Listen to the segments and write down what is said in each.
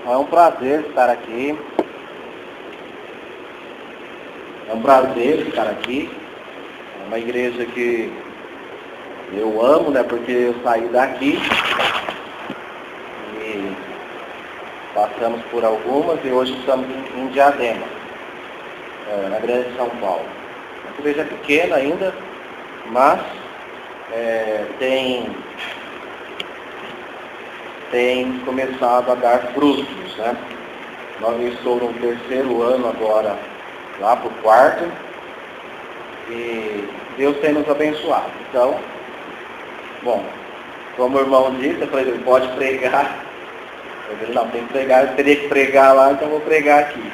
É um prazer estar aqui. É um prazer estar aqui. É uma igreja que eu amo, né? Porque eu saí daqui e passamos por algumas e hoje estamos em Diadema, na Grande São Paulo. A igreja é pequena ainda, mas tem começado a dar frutos, né? Eu estou no 3º ano agora, lá para o 4º, e Deus tem nos abençoado. Então, bom, como o irmão disse, eu falei, ele pode pregar. Eu falei, não, tem que pregar, eu teria que pregar lá, então eu vou pregar aqui.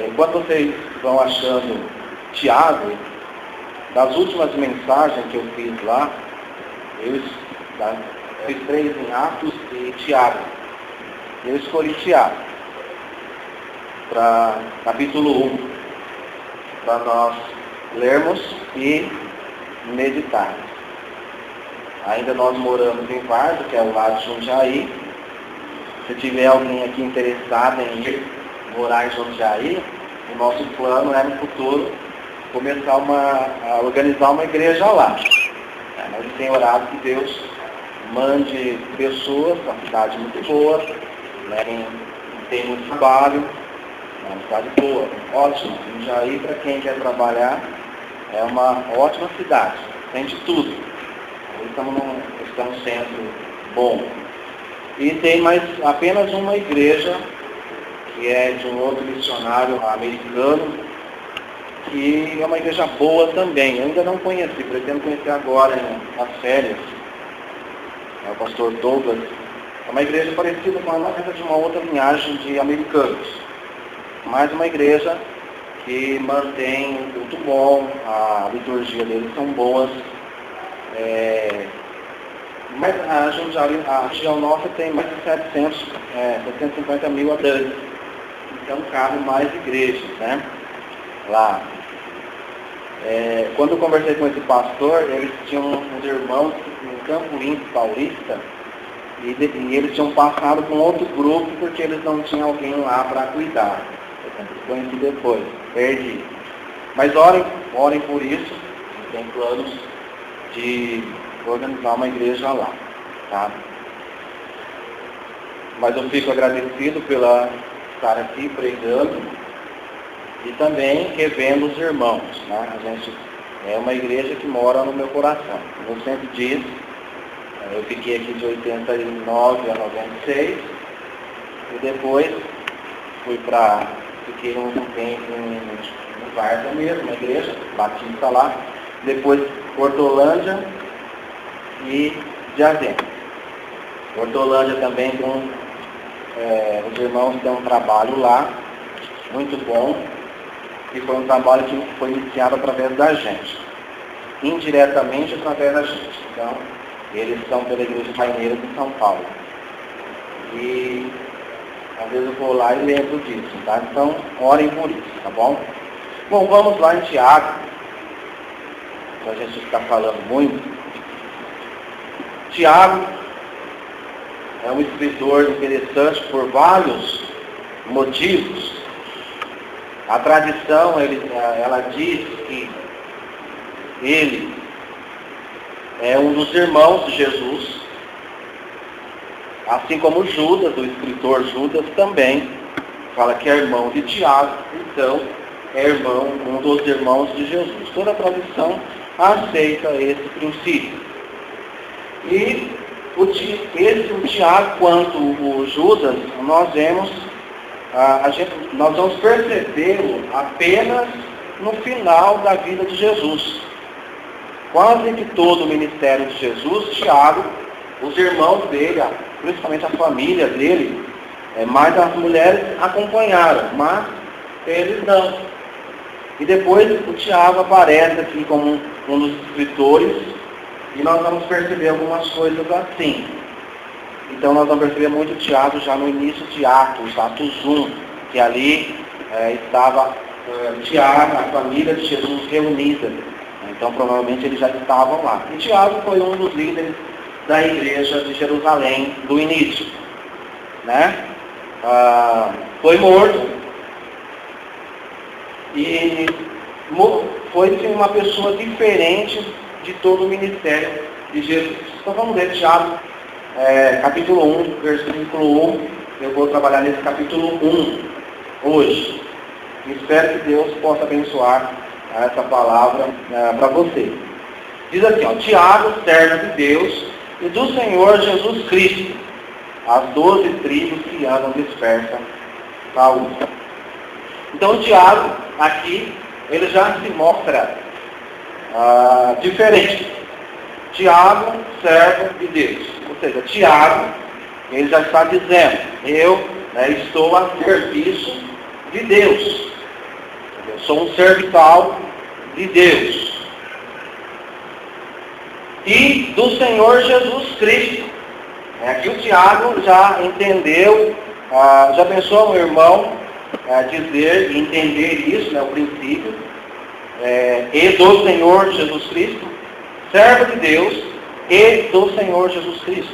Enquanto vocês vão achando Tiago, das últimas mensagens que eu fiz lá, eu fiz 3 em Atos e Tiago. Eu escolhi Tiago para capítulo 1, para nós lermos e meditarmos. Ainda nós moramos em Vardo, que é o lado de Jundiaí. Se tiver alguém aqui interessado em ir morar em Jundiaí, o nosso plano é no futuro começar a organizar uma igreja lá. Mas tem orado que Deus mande pessoas, uma cidade muito boa, né? Tem muito trabalho, é uma cidade boa, ótima. Jundiaí, para quem quer trabalhar, é uma ótima cidade, tem de tudo. Estamos num centro bom. E tem apenas uma igreja, que é de um outro missionário americano, que é uma igreja boa também. Eu ainda não conheci, pretendo conhecer agora, nas férias. É o pastor Douglas. É uma igreja parecida com a nossa, de uma outra linhagem de americanos. Mas uma igreja que mantém um culto bom, a liturgia deles são boas. Mas a região nossa tem mais de 750 mil habitantes. Então cabe mais igrejas, né? Lá. Quando eu conversei com esse pastor, eles tinham uns irmãos em Campo Limpo Paulista, e eles tinham passado com outro grupo porque eles não tinham alguém lá para cuidar. Eu conheci depois, perdi. Mas orem por isso, tem planos de organizar uma igreja lá, tá? Mas eu fico agradecido pela estar aqui pregando e também revendo os irmãos, né? A gente é uma igreja que mora no meu coração. Como eu sempre disse, eu fiquei aqui de 89 a 96 e depois fiquei um tempo no Varda mesmo, na igreja, batista lá, depois Hortolândia e Diadema. Hortolândia também os irmãos têm um trabalho lá, muito bom, e foi um trabalho que foi iniciado através da gente, indiretamente através da gente. Então, eles são pela Igreja Paineira de São Paulo. E às vezes eu vou lá e lembro disso, tá? Então, orem por isso, tá bom? Bom, vamos lá em Tiago, para a gente ficar falando muito. Tiago é um escritor interessante por vários motivos. A tradição, ela diz que ele é um dos irmãos de Jesus, assim como Judas, o escritor Judas também fala que é irmão de Tiago, então é um dos irmãos de Jesus. Toda a tradição aceita esse princípio. E o Tiago quanto o Judas, nós vamos percebê-lo apenas no final da vida de Jesus. Quase que todo o ministério de Jesus, Tiago, os irmãos dele, principalmente a família dele, mais as mulheres acompanharam, mas eles não. E depois o Tiago aparece aqui como um dos escritores, e nós vamos perceber algumas coisas assim. Então nós vamos perceber muito Tiago já no início de Atos 1, que ali estava Tiago, a família de Jesus reunida. Então provavelmente eles já estavam lá. E Tiago foi um dos líderes da igreja de Jerusalém do início, né? foi morto e foi assim, uma pessoa diferente de todo o ministério de Jesus. Então vamos ler Tiago, capítulo 1, versículo 1. Eu vou trabalhar nesse capítulo 1 hoje. Espero que Deus possa abençoar essa palavra para você. Diz assim, ó, Tiago, servo de Deus e do Senhor Jesus Cristo, as 12 tribos que andam dispersas na luz. Então Tiago, aqui, ele já se mostra diferente. Tiago, servo de Deus. Ou seja, Tiago, ele já está dizendo, eu estou a serviço de Deus. Eu sou um serviçal de Deus. E do Senhor Jesus Cristo. Aqui o Tiago já entendeu, já pensou meu irmão dizer e entender isso, o princípio, e do Senhor Jesus Cristo, servo de Deus e do Senhor Jesus Cristo.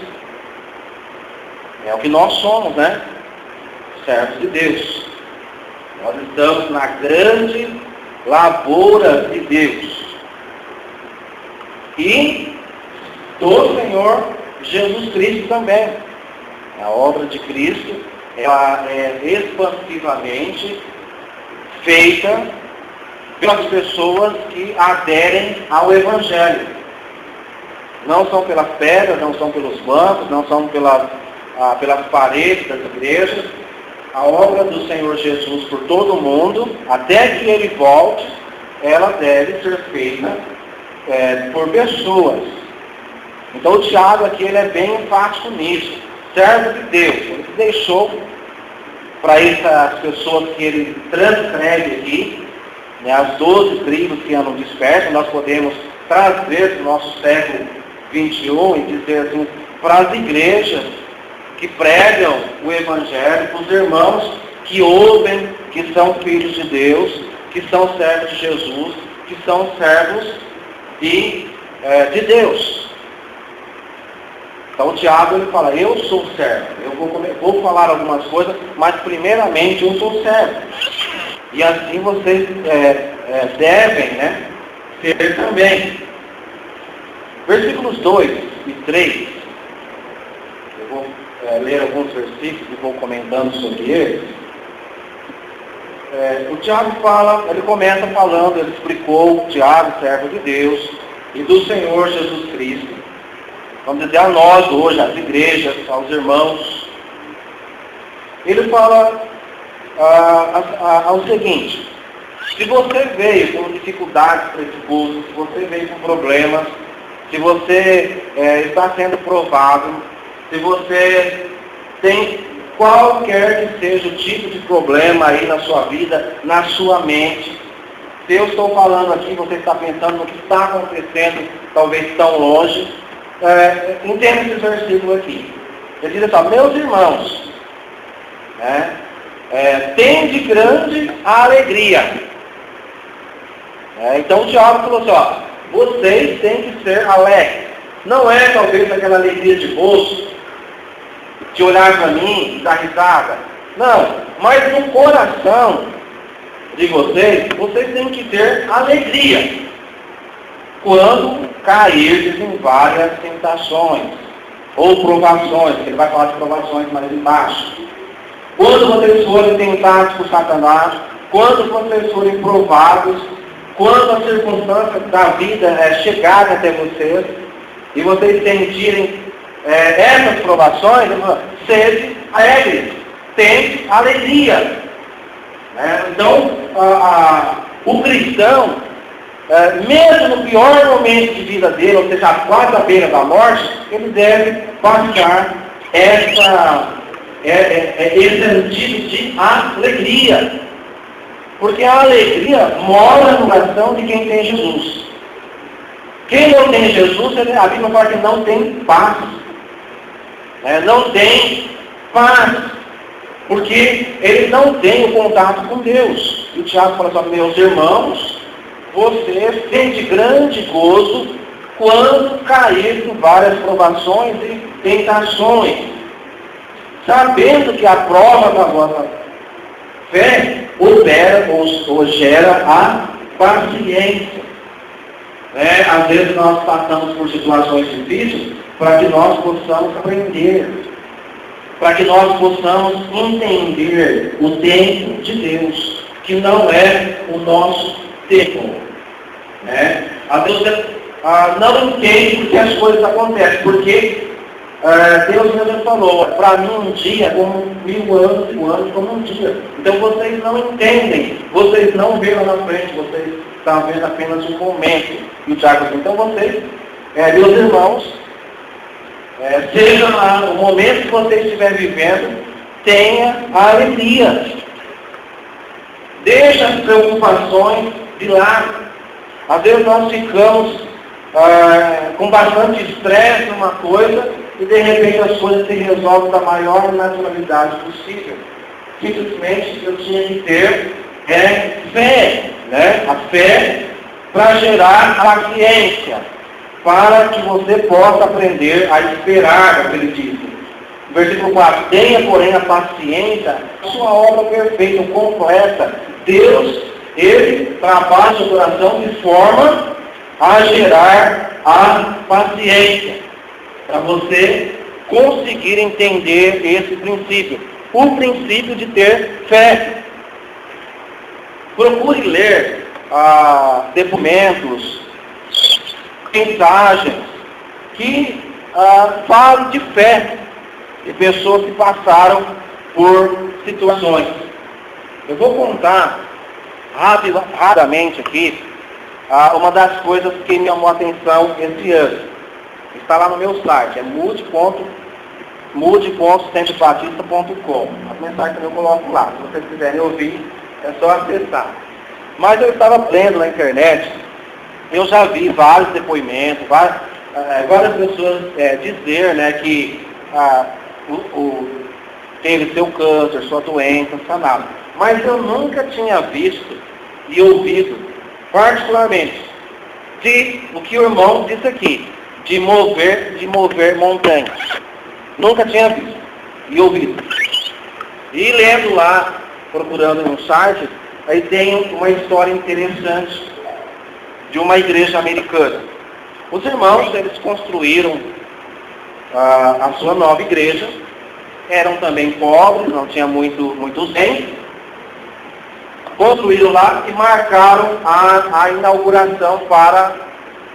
É o que nós somos, servos de Deus. Nós estamos na grande lavoura de Deus. E do Senhor Jesus Cristo também. A obra de Cristo, ela é expansivamente feita pelas pessoas que aderem ao Evangelho. Não são pelas pedras, não são pelos bancos, não são pelas paredes das igrejas. A obra do Senhor Jesus por todo o mundo, até que Ele volte, ela deve ser feita por pessoas. Então o Tiago aqui ele é bem enfático nisso. Servo de Deus. Ele deixou para essas pessoas que ele transcreve aqui, as 12 tribos que andam dispersas. Nós podemos trazer para o nosso século 21 e dizer assim, para as igrejas que pregam o Evangelho, para os irmãos que ouvem, que são filhos de Deus, que são servos de Jesus, que são servos de Deus. Então o Tiago ele fala, eu sou servo, eu vou falar algumas coisas, mas primeiramente eu sou servo. E assim vocês devem ser também. Versículos 2 e 3, eu vou ler alguns versículos e vou comentando sobre eles. O Tiago ele começa falando, ele explicou, Tiago, servo de Deus, e do Senhor Jesus Cristo. Vamos dizer a nós hoje, às igrejas, aos irmãos. Ele fala ao seguinte, se você veio com dificuldades para esse curso, se você veio com problemas, se você está sendo provado, se você tem qualquer que seja o tipo de problema aí na sua vida, na sua mente, se eu estou falando aqui, você está pensando no que está acontecendo, talvez tão longe, entenda esse versículo aqui. Ele diz assim, meus irmãos, tende grande alegria. Então o Tiago falou assim, vocês têm que ser alegres. Não é talvez aquela alegria de bolso, de olhar para mim e dar risada. Não, mas no coração de vocês têm que ter alegria. Quando cairdes em várias tentações, ou provações, ele vai falar de provações mais embaixo. Quando vocês forem tentados por Satanás, quando vocês forem provados, quando as circunstâncias da vida chegarem até vocês, e vocês sentirem essas provações, sede alegres, tem alegria. Então, o cristão, mesmo no pior momento de vida dele, ou seja, quase à beira da morte, ele deve passar esse sentido de alegria. Porque a alegria mora no coração de quem tem Jesus. Quem não tem Jesus, a Bíblia fala que não tem paz. Não tem paz. Porque ele não tem o contato com Deus. E o Tiago fala assim, meus irmãos, vocês têm de grande gozo quando cair em várias provações e tentações. sabendo que a prova da vossa fé opera ou gera a paciência. Às vezes nós passamos por situações difíceis para que nós possamos aprender, para que nós possamos entender o tempo de Deus, que não é o nosso tempo. Às vezes você não entende porque as coisas acontecem, porque Deus mesmo falou, para mim um dia é como 1000 anos, 1000 anos como um dia. Então vocês não entendem, vocês não veem lá na frente, vocês estão vendo apenas um momento. E o Tiago diz, então vocês, meus irmãos, seja lá o momento que você estiver vivendo, tenha a alegria. Deixa as preocupações de lado. Às vezes nós ficamos com bastante estresse numa coisa e de repente as coisas se resolvem da maior naturalidade possível. Simplesmente eu tinha que ter fé, a fé para gerar paciência, para que você possa aprender a esperar, acredito. Versículo 4, tenha, porém, a paciência, a sua obra perfeita, completa. Deus, Ele trabalha no coração de forma a gerar a paciência, para você conseguir entender esse princípio, o princípio de ter fé. Procure ler depoimentos, mensagens que falam de fé, de pessoas que passaram por situações. Eu vou contar rapidamente aqui uma das coisas que me chamou a atenção esse ano. Está lá no meu site, é mude.centrobatista.com. A mensagem que eu coloco lá, se vocês quiserem ouvir, é só acessar. Mas eu estava lendo na internet, eu já vi vários depoimentos, várias pessoas dizer que teve seu câncer, sua doença, sanado. Mas eu nunca tinha visto e ouvido, particularmente, o que o irmão disse aqui, de mover montanhas. Nunca tinha visto e ouvido. E lendo lá, procurando no site, aí tem uma história interessante de uma igreja americana. Os irmãos, eles construíram a sua nova igreja, eram também pobres, não tinha muitos bens, construíram lá e marcaram a inauguração para,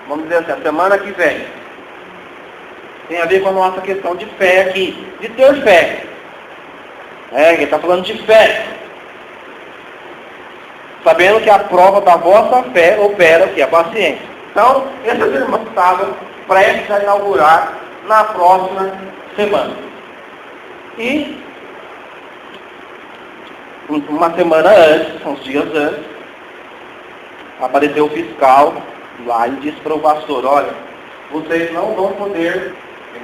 vamos dizer assim, a semana que vem. Tem a ver com a nossa questão de fé aqui, de ter fé. Ele está falando de fé. Sabendo que a prova da vossa fé opera o que? A paciência. Então, esses irmãos estavam prestes a inaugurar na próxima semana. E, uma semana antes, uns dias antes, apareceu o fiscal lá e disse para o pastor, olha, vocês não vão poder,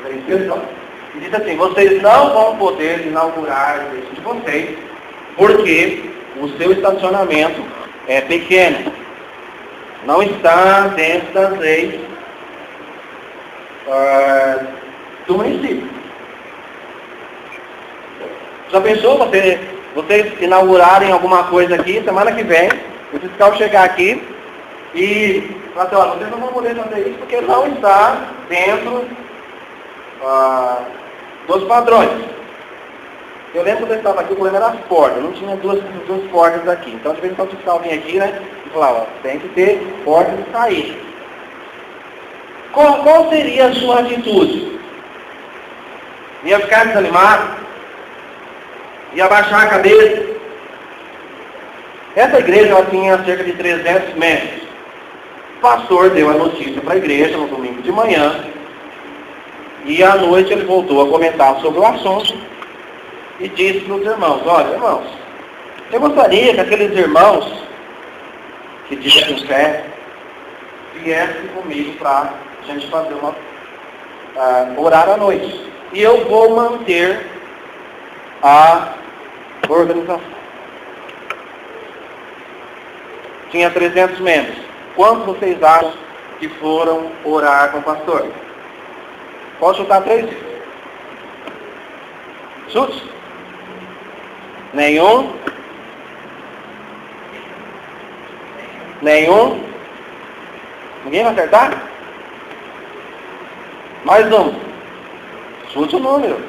e disse assim, vocês não vão poder inaugurar a igreja de vocês, porque o seu estacionamento é pequeno. Não está dentro das leis do município. Já pensou vocês inaugurarem alguma coisa aqui, semana que vem, o fiscal chegar aqui e falar assim, olha, vocês não vão poder fazer isso porque não está dentro dos padrões. Eu lembro quando eu estava aqui, o problema era as portas, não tinha duas portas aqui. Então, de vez em quando o fiscal vinha aqui, e falava, tem que ter porta de saída. Qual seria a sua atitude? Ia ficar desanimado? Ia baixar a cabeça? Essa igreja ela tinha cerca de 300 metros. O pastor deu a notícia para a igreja no domingo de manhã, e à noite ele voltou a comentar sobre o assunto, e disse para os irmãos, olha, irmãos, eu gostaria que aqueles irmãos que tiverem fé viessem comigo para a gente fazer orar à noite. E eu vou manter a organização. Tinha 300 membros. Quantos vocês acham que foram orar com o pastor? Posso chutar 3? Chute. Nenhum. Nenhum. Ninguém vai acertar? Mais um. Chute o número.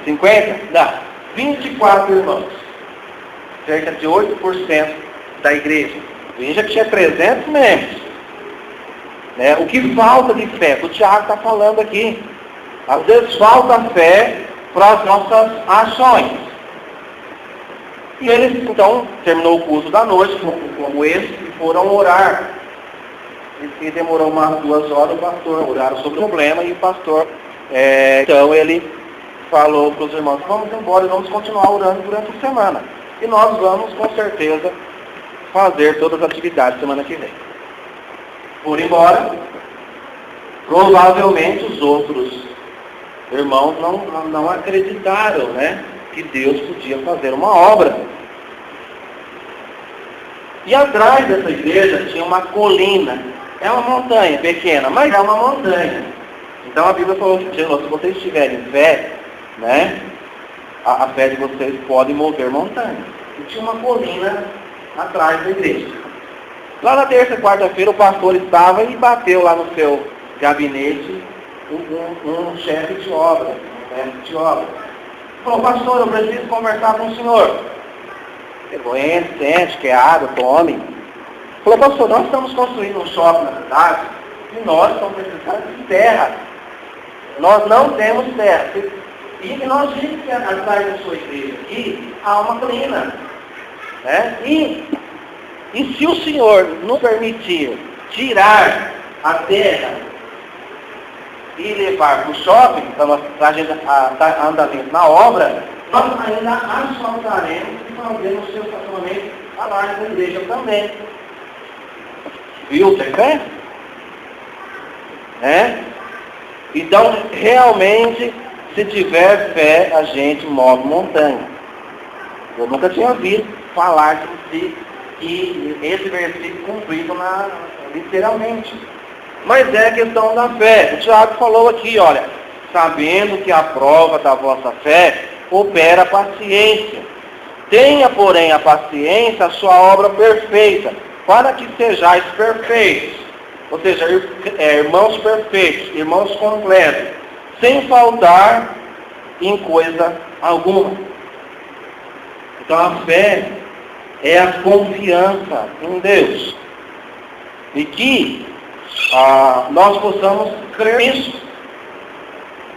50? Não. 24 irmãos. Cerca de 8% da igreja. Veja que tinha 300 membros. Né? O que falta de fé? O Tiago está falando aqui. Às vezes falta fé para as nossas ações. E eles, então, terminou o culto da noite, como esse, e foram orar. E demorou umas 2 horas, o pastor oraram sobre o problema, e o pastor, então ele falou para os irmãos, vamos embora e vamos continuar orando durante a semana. E nós vamos, com certeza, fazer todas as atividades semana que vem. Por embora, provavelmente os outros irmãos não acreditaram, né, que Deus podia fazer uma obra. E atrás dessa igreja tinha uma colina. É uma montanha pequena, mas é uma montanha. Então a Bíblia falou que se vocês tiverem fé, né, a fé de vocês pode mover montanhas. E tinha uma colina atrás da igreja. Lá na terça e quarta-feira o pastor estava e bateu lá no seu gabinete um chefe de obra, um mestre de obra. Falou, pastor, eu preciso conversar com o senhor. Pegou, sente, quer água, tome. Falou, pastor, nós estamos construindo um shopping na cidade e nós estamos precisando de terra. Nós não temos terra. E nós vimos que atrás da sua igreja aqui há uma colina. Né? E se o senhor nos permitir tirar a terra e levar para o shopping, para a gente andar dentro na obra, nós ainda asfaltaremos e fazemos o seu estacionamento atrás da igreja também. Viu? Tem fé? Então, realmente, se tiver fé, a gente move montanha. Eu nunca tinha ouvido falar que esse versículo cumprido literalmente. Mas é a questão da fé. O Tiago falou aqui, olha, sabendo que a prova da vossa fé opera a paciência. Tenha, porém, a paciência a sua obra perfeita, para que sejais perfeitos. Ou seja, irmãos perfeitos, irmãos completos, sem faltar em coisa alguma. Então a fé é a confiança em Deus. E que nós possamos crer nisso.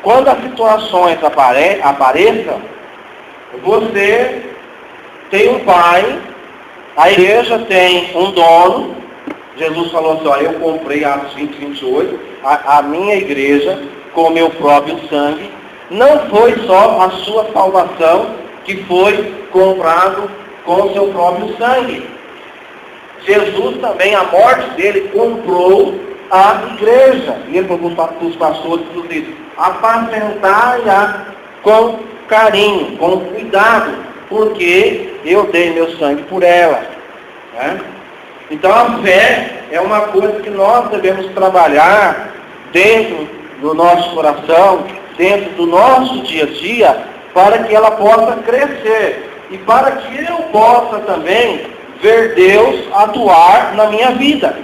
Quando as situações apareçam, você tem um pai, a igreja tem um dono. Jesus falou assim, olha, eu comprei Atos 20, 28, a minha igreja com o meu próprio sangue. Não foi só a sua salvação que foi comprado com o seu próprio sangue. Jesus também, a morte dele, comprou a igreja. E ele falou para os pastores e os líderes, apacentai-a com carinho, com cuidado, porque eu dei meu sangue por ela. Né? Então a fé é uma coisa que nós devemos trabalhar dentro do nosso coração, dentro do nosso dia a dia, para que ela possa crescer. E para que eu possa também ver Deus atuar na minha vida.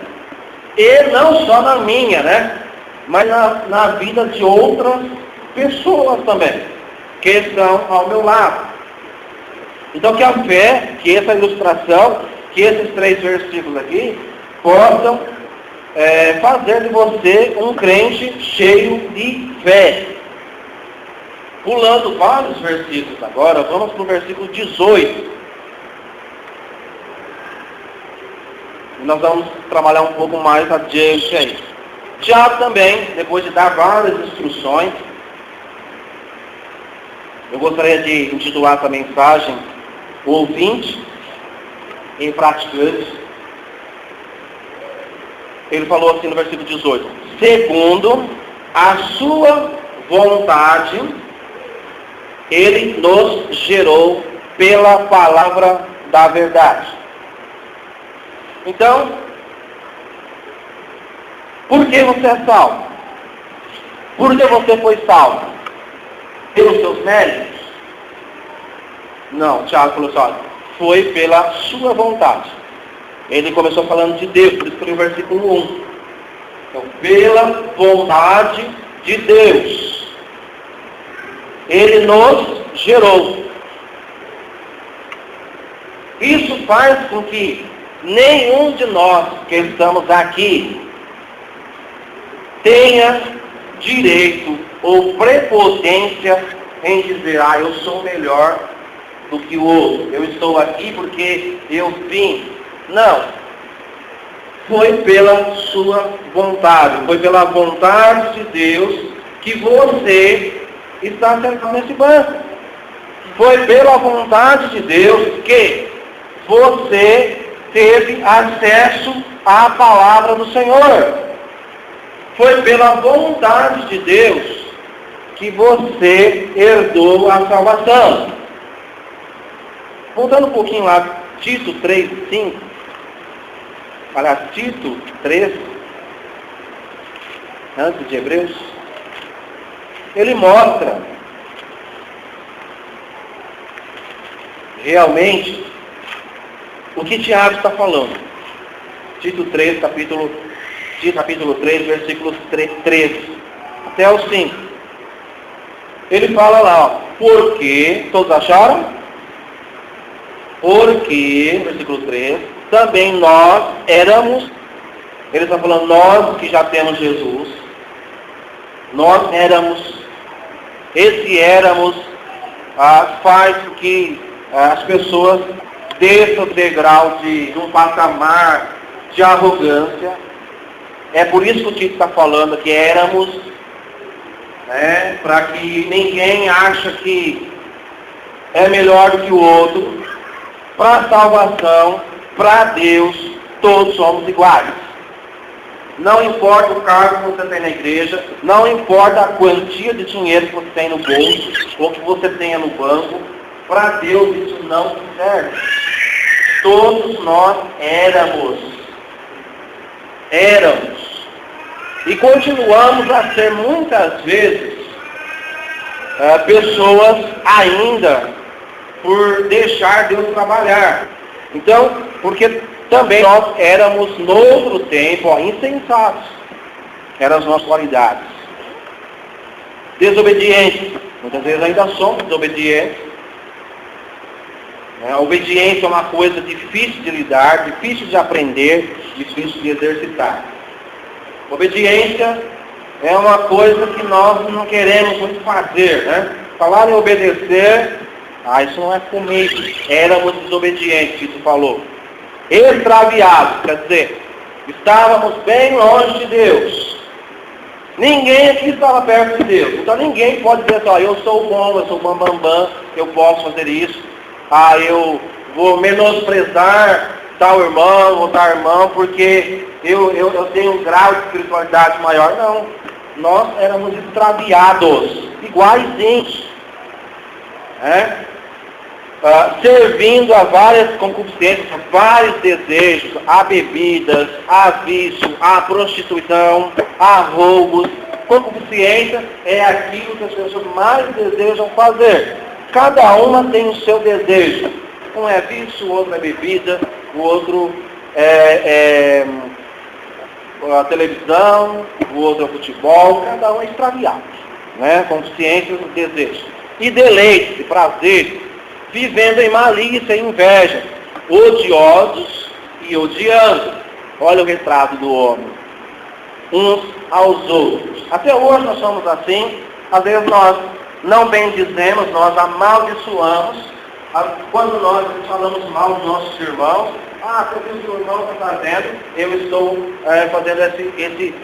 E não só na minha, né? Mas na vida de outras pessoas também, que estão ao meu lado. Então que a fé, que essa ilustração, que esses 3 versículos aqui, possam fazer de você um crente cheio de fé. Pulando vários versículos agora, vamos para o versículo 18. E nós vamos trabalhar um pouco mais adiante aí. Tiago também, depois de dar várias instruções, eu gostaria de intitular essa mensagem Ouvinte e Praticante. Ele falou assim no versículo 18: segundo a sua vontade, ele nos gerou pela palavra da verdade. Então, por que você é salvo? Por que você foi salvo? pelos seus méritos? Não, Tiago falou assim, olha, foi pela sua vontade. Ele começou falando de Deus, por isso que eu li o versículo 1. Então, pela vontade de Deus, Ele nos gerou. Isso faz com que nenhum de nós que estamos aqui tenha direito ou prepotência em dizer, eu sou melhor do que o outro, eu estou aqui porque eu vim. Não. Foi pela sua vontade, foi pela vontade de Deus que você está sentado nesse banco. Foi pela vontade de Deus que você teve acesso à palavra do Senhor. Foi pela vontade de Deus que você herdou a salvação. Voltando um pouquinho lá, Tito 3:5. Aliás, Tito 3, antes de Hebreus, ele mostra realmente o que Tiago está falando. Tito 3, capítulo 3, versículos 13 até o 5. Ele fala lá, porque, todos acharam? Porque, versículo 3, também nós éramos, ele está falando nós que já temos Jesus, nós éramos, esse éramos, faz com que as pessoas desçam do degrau de um patamar de arrogância. É por isso que o Tito está falando que éramos, para que ninguém ache que é melhor do que o outro. Para a salvação, para Deus, todos somos iguais. Não importa o cargo que você tem na igreja, não importa a quantia de dinheiro que você tem no bolso, ou que você tenha no banco, para Deus isso não serve. Todos nós éramos. E continuamos a ser muitas vezes pessoas ainda por deixar Deus trabalhar. Então, porque também nós éramos no outro tempo insensatos. Eram as nossas qualidades. Desobedientes. Muitas vezes ainda somos desobedientes. A obediência é uma coisa difícil de lidar, difícil de aprender, difícil de exercitar. Obediência é uma coisa que nós não queremos muito fazer, Falar em obedecer, isso não é comigo. Éramos desobedientes, Tito falou. Extraviados, quer dizer, estávamos bem longe de Deus. Ninguém aqui estava perto de Deus. Então ninguém pode dizer assim, eu sou bom, eu sou bambambam, eu posso fazer isso. Eu vou menosprezar tal irmão ou tal irmão porque eu tenho um grau de espiritualidade maior. Não. Nós éramos extraviados, iguaizinhos. Servindo a várias concupiscências, a vários desejos, a bebidas, a vício, a prostituição, a roubos. Concupiscência é aquilo que as pessoas mais desejam fazer. Cada uma tem o seu desejo. Um é vício, o outro é bebida, o outro é a televisão, o outro é futebol. Cada um é extraviado, Concupiscência, desejo. E deleite, prazer, vivendo em malícia e inveja, odiosos e odiando. Olha o retrato do homem. Uns aos outros. Até hoje nós somos assim. Às vezes nós não bendizemos, nós amaldiçoamos. Quando nós falamos mal dos nossos irmãos, você viu o que o irmão está fazendo, eu estou fazendo esse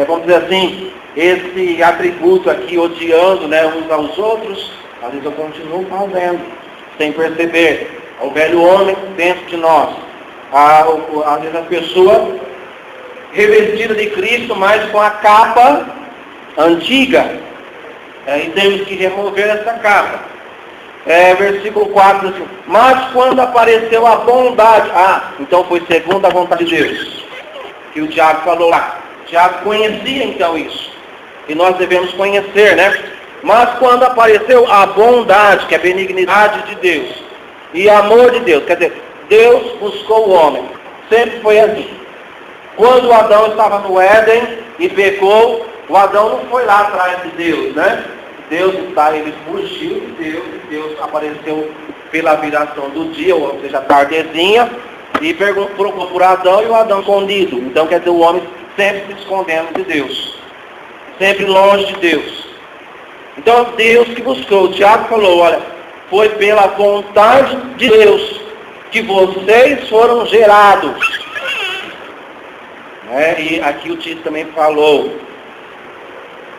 vamos dizer assim, esse atributo aqui, odiando uns aos outros. Às vezes eu continuo fazendo, sem perceber. O velho homem dentro de nós. Às vezes a pessoa revestida de Cristo, mas com a capa antiga. E temos que remover essa capa. Versículo 4 assim, mas quando apareceu a bondade, então foi segundo a vontade de Deus, que o Tiago falou lá. Tiago conhecia então isso. E nós devemos conhecer, Mas quando apareceu a bondade, que é a benignidade de Deus, e amor de Deus, quer dizer, Deus buscou o homem. Sempre foi assim. Quando Adão estava no Éden e pecou, o Adão não foi lá atrás de Deus, né? Ele fugiu de Deus, e Deus apareceu pela viração do dia, ou seja, tardezinha, e procurou por Adão, e o Adão escondido. Então quer dizer, o homem sempre se escondendo de Deus, sempre longe de Deus. Então Deus que buscou, o Tiago falou, olha, foi pela vontade de Deus que vocês foram gerados. E aqui o Tito também falou,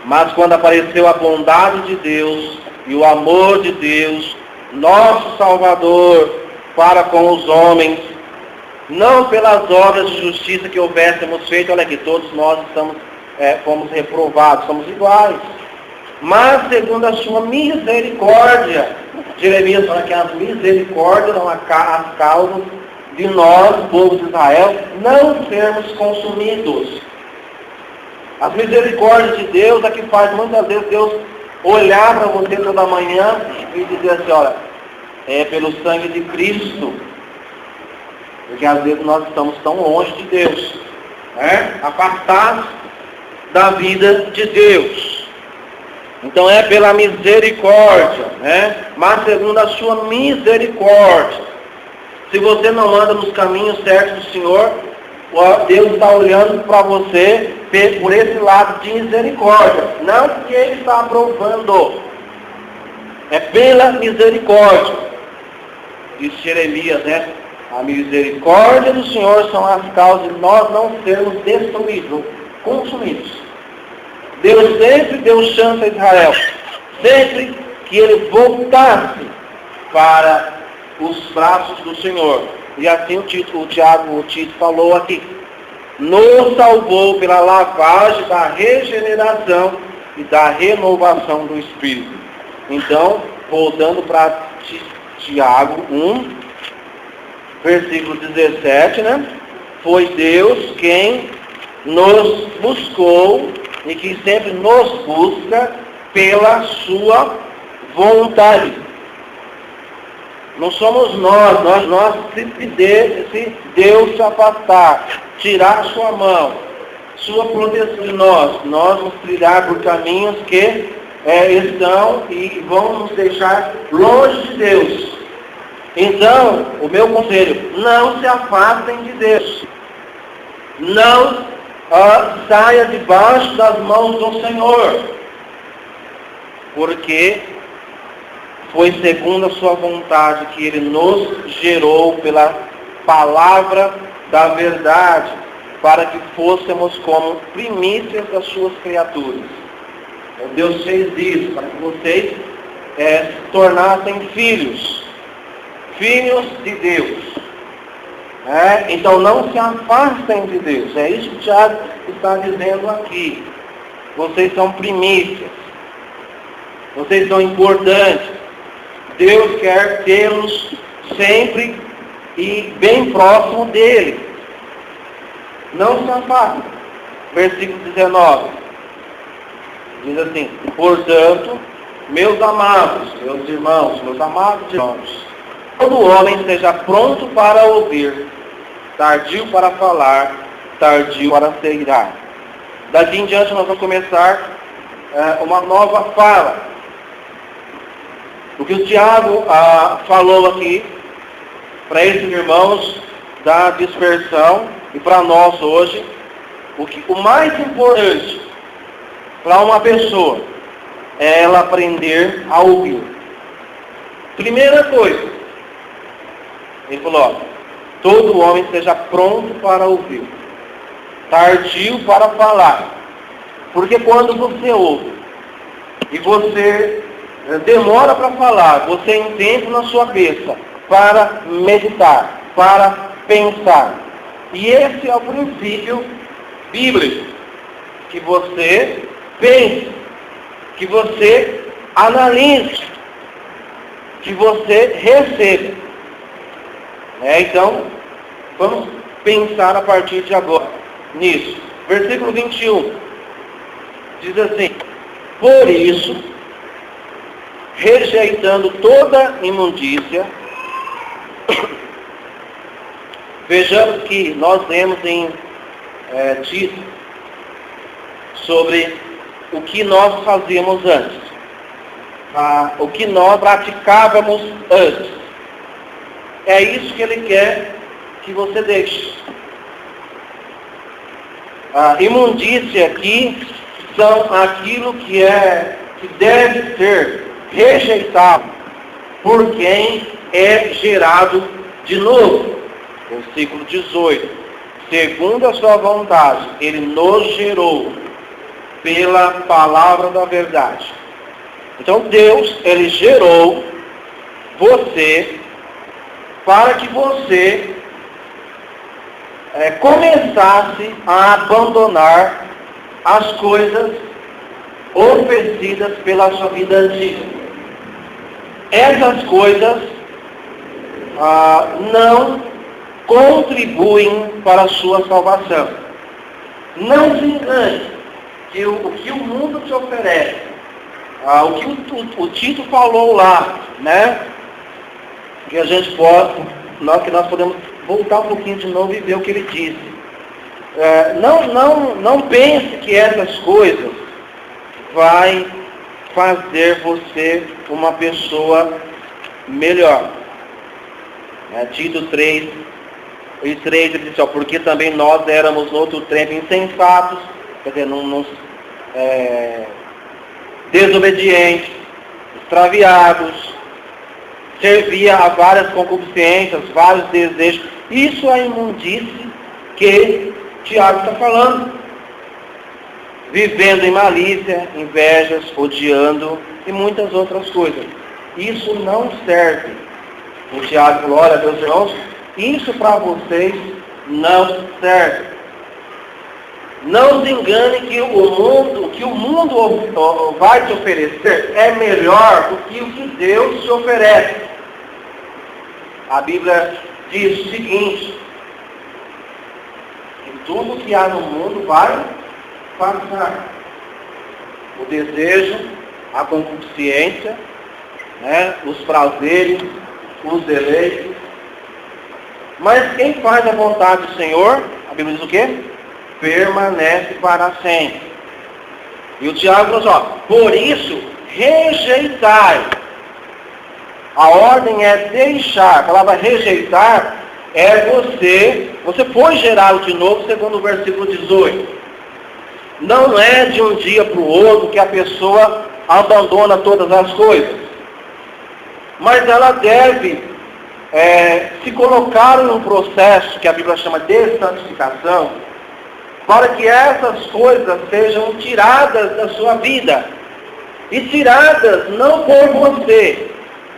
mas quando apareceu a bondade de Deus e o amor de Deus, nosso Salvador, para com os homens, não pelas obras de justiça que houvéssemos feito, olha aqui, todos nós fomos reprovados, somos iguais, mas segundo a sua misericórdia. Jeremias fala que as misericórdias são as causas de nós, o povo de Israel, não sermos consumidos. As misericórdias de Deus é que faz muitas vezes Deus olhar para você toda manhã e dizer assim, olha, é pelo sangue de Cristo. Porque às vezes nós estamos tão longe de Deus, afastados da vida de Deus. Então é pela misericórdia, mas segundo a sua misericórdia. Se você não anda nos caminhos certos do Senhor, Deus está olhando para você por esse lado de misericórdia. Não porque Ele está aprovando. É pela misericórdia. Diz Jeremias, a misericórdia do Senhor são as causas de nós não sermos destruídos, consumidos. Deus sempre deu chance a Israel. Sempre que ele voltasse para os braços do Senhor. E assim o Tito falou aqui. Nos salvou pela lavagem da regeneração e da renovação do Espírito. Então, voltando para Tiago 1, versículo 17, foi Deus quem nos buscou e que sempre nos busca pela sua vontade. Não somos nós se Deus se afastar, tirar sua mão, sua proteção de nós nos trilhar por caminhos que estão e vão nos deixar longe de Deus. Então, o meu conselho, não se afastem de Deus. Não saia debaixo das mãos do Senhor. Porque foi segundo a sua vontade que Ele nos gerou pela palavra da verdade, para que fôssemos como primícias das suas criaturas. Deus fez isso, para que vocês se tornassem filhos de Deus. Então não se afastem de Deus. É isso que o Tiago está dizendo aqui. Vocês são primícias. Vocês são importantes. Deus quer tê-los sempre e bem próximo dele. Não se afastem. Versículo 19. Diz assim, portanto, meus amados, meus irmãos, meus amados irmãos, todo homem seja pronto para ouvir, tardio para falar, tardio para se irar. Daqui em diante nós vamos começar uma nova fala. O que o Tiago falou aqui para esses irmãos da dispersão e para nós hoje, o mais importante para uma pessoa é ela aprender a ouvir. Primeira coisa, ele falou, todo homem seja pronto para ouvir, tardio para falar. Porque quando você ouve e você demora para falar, você tem tempo na sua cabeça para meditar, para pensar. E esse é o princípio bíblico, que você pense, que você analise, que você receba. Então, vamos pensar a partir de agora nisso. Versículo 21 diz assim, por isso, rejeitando toda imundícia. Vejamos que nós lemos em Tito sobre o que nós fazíamos antes, o que nós praticávamos antes. É isso que ele quer que você deixe. A imundícia aqui são aquilo que deve ser rejeitado por quem é gerado de novo. Versículo 18. Segundo a sua vontade, ele nos gerou pela palavra da verdade. Então Deus, ele gerou você para que você começasse a abandonar as coisas oferecidas pela sua vida antiga. Essas coisas não contribuem para a sua salvação. Não se engane que o que o mundo te oferece, o que o Tito falou lá, né? Que a gente nós podemos voltar um pouquinho de novo e ver o que ele disse. Não pense que essas coisas vai fazer você uma pessoa melhor. Tito 3, e 3, ele disse, porque também nós éramos no outro tempo insensatos, quer dizer, desobedientes, extraviados, servia a várias concupiscências, vários desejos. Isso é a imundície que Tiago está falando. Vivendo em malícia, invejas, odiando e muitas outras coisas. Isso não serve. O Tiago, glória a Deus, irmãos, isso para vocês não serve. Não se engane que o que o mundo vai te oferecer é melhor do que o que Deus te oferece. A Bíblia diz o seguinte, que tudo que há no mundo vai passar. O desejo, a concupiscência, os prazeres, os deleites. Mas quem faz a vontade do Senhor, a Bíblia diz o quê? Permanece para sempre. E o Tiago diz, por isso, rejeitai. A ordem é deixar. A palavra rejeitar é você foi gerado de novo, segundo o versículo 18. Não é de um dia para o outro que a pessoa abandona todas as coisas. Mas ela deve se colocar num processo que a Bíblia chama de santificação, para que essas coisas sejam tiradas da sua vida. E tiradas não por você,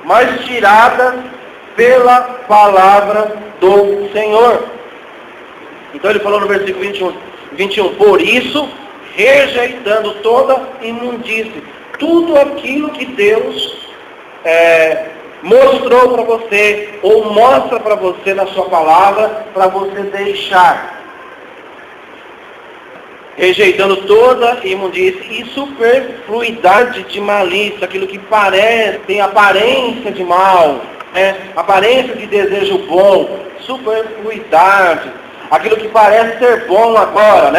mas tiradas pela palavra do Senhor. Então ele falou no versículo 21, por isso, rejeitando toda imundície, tudo aquilo que Deus mostrou para você, ou mostra para você na sua palavra, para você deixar. Rejeitando toda imundície e superfluidade de malícia, aquilo que tem aparência de mal, aparência de desejo bom, superfluidade, aquilo que parece ser bom agora,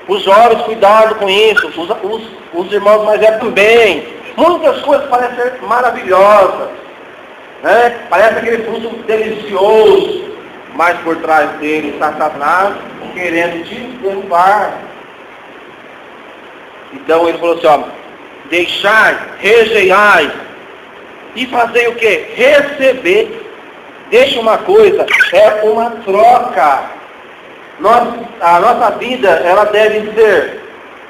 Os jovens, cuidado com isso, os irmãos mais velhos também. Muitas coisas parecem ser maravilhosas, Parece aquele fruto delicioso, mas por trás dele, Satanás querendo te derrubar. Então ele falou assim, deixai, rejeitai, e fazer o quê? Receber. Deixa uma coisa, é uma troca. A nossa vida, ela deve ser,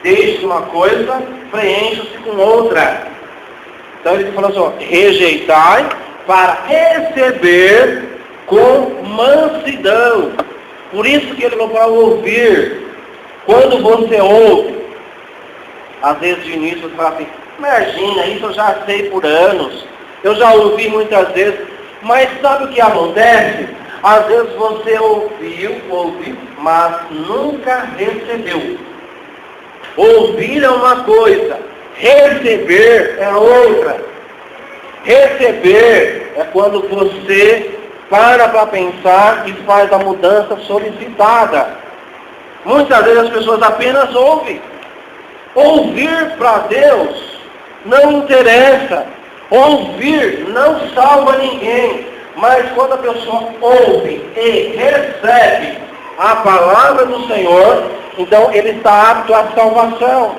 deixe uma coisa, preencha-se com outra. Então ele falou assim, rejeitai para receber com mansidão. Por isso que ele falou para ouvir. Quando você ouve, às vezes de início você fala assim, imagina, isso eu já sei por anos, eu já ouvi muitas vezes, mas sabe o que acontece? Às vezes você ouviu, mas nunca recebeu. Ouvir é uma coisa, receber é outra. Receber é quando você para pensar e faz a mudança solicitada. Muitas vezes as pessoas apenas ouvem. Ouvir para Deus não interessa. Ouvir não salva ninguém. Mas quando a pessoa ouve e recebe a palavra do Senhor, então ele está apto à salvação.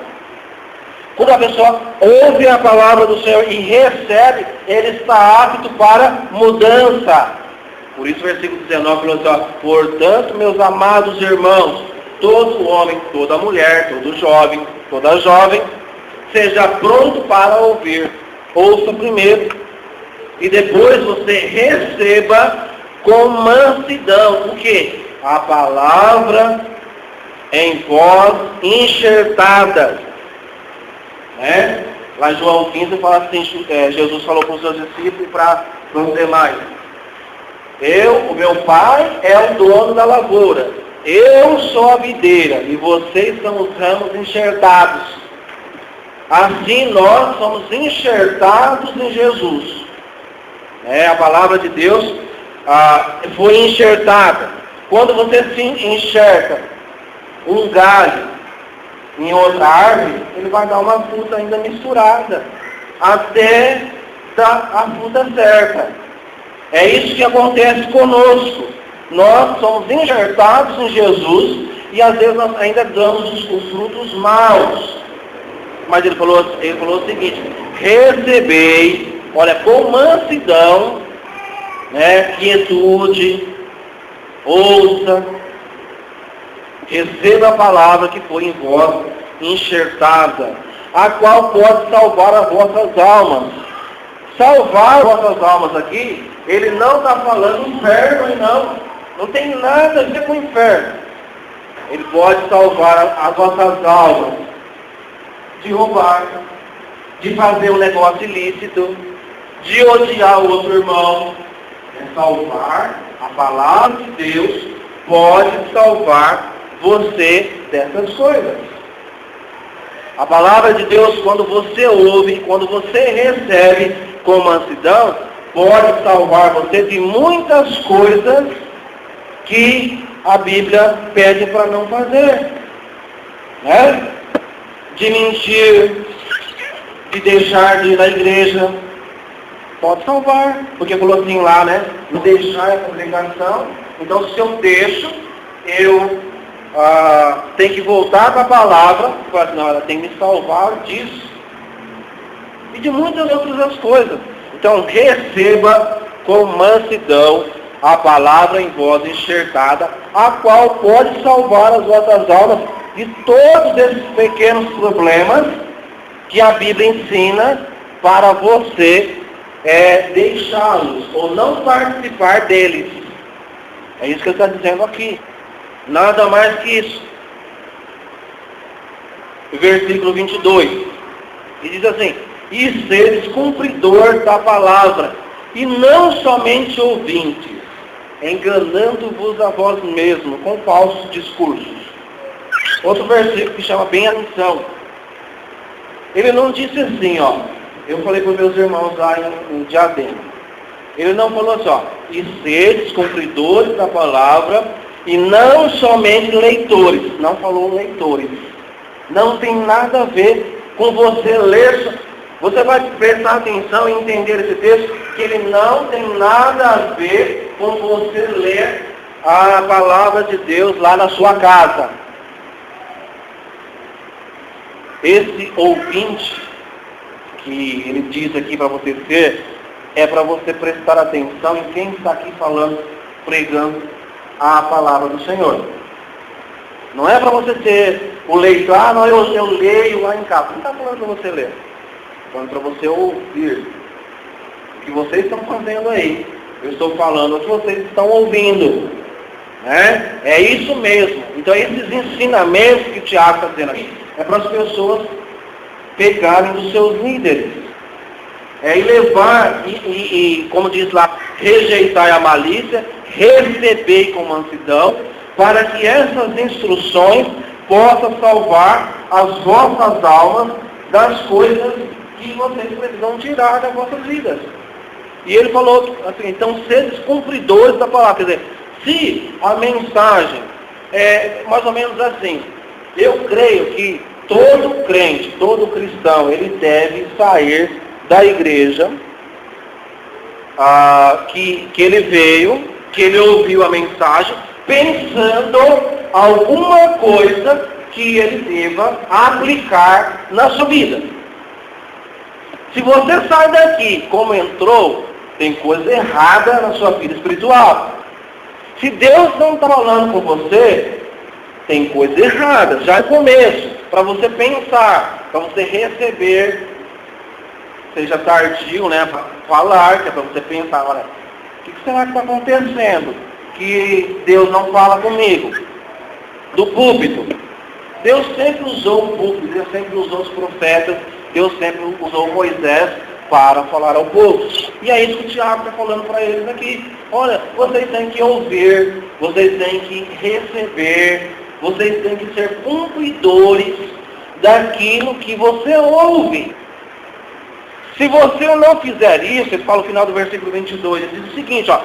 Quando a pessoa ouve a palavra do Senhor e recebe, ele está apto para mudança. Por isso o versículo 19 falou assim, portanto, meus amados irmãos, todo homem, toda mulher, todo jovem, toda jovem, seja pronto para ouvir. Ouça primeiro e depois você receba com mansidão. O quê? A palavra em voz enxertada. Lá em João 15 fala assim, Jesus falou para os seus discípulos e para os demais. O meu pai é o dono da lavoura. Eu sou a videira e vocês são os ramos enxertados. Assim nós somos enxertados em Jesus. A palavra de Deus foi enxertada. Quando você se enxerta um galho em outra árvore, ele vai dar uma fruta ainda misturada, até dar a fruta certa. É isso que acontece conosco. Nós somos enxertados em Jesus e às vezes nós ainda damos os frutos maus. Mas ele falou o seguinte, recebei, olha, com mansidão, quietude, ouça, receba a palavra que foi em vós enxertada, a qual pode salvar as vossas almas. Salvar as vossas almas aqui, ele não está falando inferno, não tem nada a ver com inferno. Ele pode salvar as vossas almas de roubar, de fazer um negócio ilícito, de odiar o outro irmão. Salvar, a palavra de Deus pode salvar você dessas coisas. A palavra de Deus, quando você ouve, quando você recebe com mansidão, pode salvar você de muitas coisas que a Bíblia pede para não fazer. De mentir, de deixar de ir na igreja, pode salvar, porque falou assim lá, não deixar a congregação. Então se eu deixo, eu tenho que voltar para a palavra, porque não, ela tem que me salvar disso. E de muitas outras coisas. Então receba com mansidão a palavra em voz enxertada, a qual pode salvar as vossas almas de todos esses pequenos problemas que a Bíblia ensina para você deixá-los ou não participar deles. É isso que ele está dizendo aqui. Nada mais que isso. Versículo 22. Ele diz assim, e seres cumpridor da palavra, e não somente ouvintes, enganando-vos a vós mesmos com falsos discursos. Outro versículo que chama bem a atenção. Ele não disse assim, eu falei para os meus irmãos lá em Diadema. Ele não falou assim, e seres cumpridores da palavra, e não somente leitores. Não falou leitores. Não tem nada a ver com você ler. Você vai prestar atenção e entender esse texto, que ele não tem nada a ver com você ler a palavra de Deus lá na sua casa. Esse ouvinte que ele diz aqui para você ser, é para você prestar atenção em quem está aqui falando, pregando a palavra do Senhor. Não é para você ser o leitor, eu leio lá em casa. Não está falando para você ler. Está falando para você ouvir o que vocês estão fazendo aí. Eu estou falando o que vocês estão ouvindo. É isso mesmo. Então esses ensinamentos que o Tiago está dizendo aqui, é para as pessoas pegarem dos seus líderes. E levar, como diz lá, rejeitar a malícia, receber com mansidão, para que essas instruções possam salvar as vossas almas das coisas que vocês precisam tirar das vossas vidas. E ele falou assim, então seres cumpridores da palavra. Quer dizer, se a mensagem é mais ou menos assim, eu creio que todo crente, todo cristão, ele deve sair da igreja que ele veio, que ele ouviu a mensagem, pensando alguma coisa que ele deva aplicar na sua vida. Se você sai daqui como entrou, tem coisa errada na sua vida espiritual. Se Deus não está falando com você, tem coisa errada, já é começo, para você pensar, para você receber, seja tardio, né, para falar, que é para você pensar, olha, o que será que está acontecendo? Que Deus não fala comigo. Do púlpito. Deus sempre usou o púlpito, Deus sempre usou os profetas, Deus sempre usou Moisés para falar ao povo. E é isso que o Tiago está falando para eles aqui. Olha, vocês têm que ouvir, vocês têm que receber, vocês têm que ser cumpridores daquilo que você ouve. Se você não fizer isso, ele fala no final do versículo 22, ele diz o seguinte, ó,